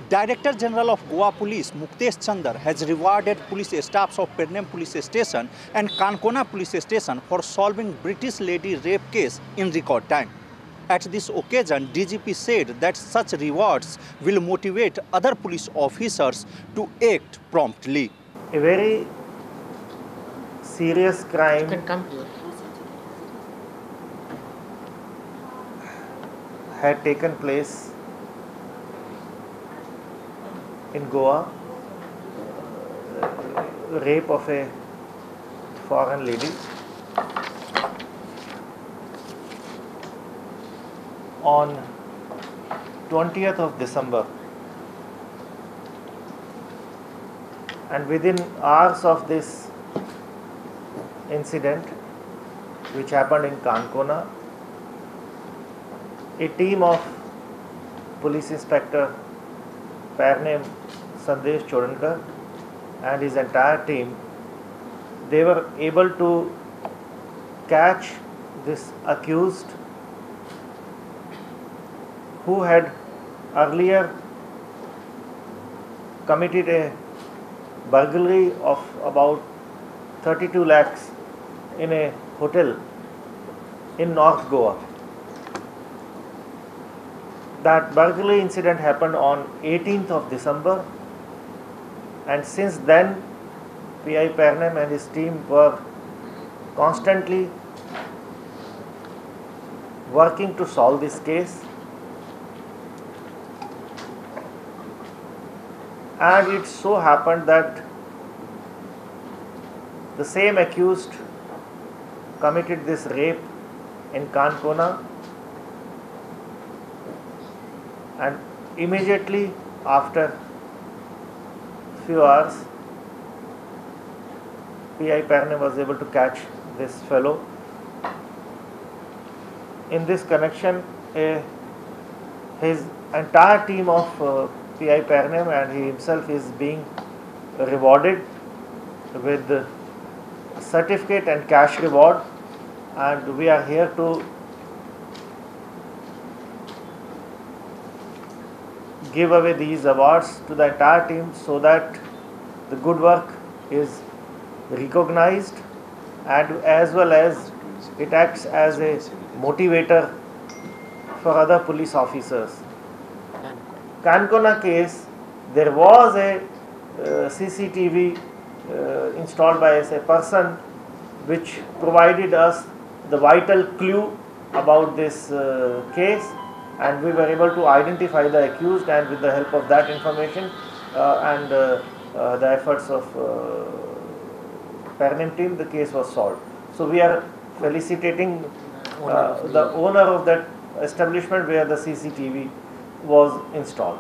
Director General of Goa Police Muktesh Chander has rewarded police staffs of Pernem Police Station and Cancona Police Station for solving British lady rape case in record time. At this occasion, DGP said that such rewards will motivate other police officers to act promptly. A very serious crime had taken place in Goa, rape of a foreign lady. On 20th of December, and within hours of this incident, which happened in Cancona, a team of Police Inspector Pernem Chander and his entire team, they were able to catch this accused who had earlier committed a burglary of about 32 lakhs in a hotel in North Goa. That burglary incident happened on 18th of December, and since then PI Pernem and his team were constantly working to solve this case. And it so happened that the same accused committed this rape in Cancona, and immediately after few hours, PI Pernem was able to catch this fellow. In this connection, his entire team of PI Pernem and he himself is being rewarded with certificate and cash reward, and we are here to give away these awards to the entire team so that the good work is recognized, and as well as it acts as a motivator for other police officers. Cancona case, there was a CCTV installed by a person which provided us the vital clue about this case, and we were able to identify the accused, and with the help of that information and the efforts of Pernem team, the case was solved. So we are felicitating the owner of that establishment where the CCTV was installed.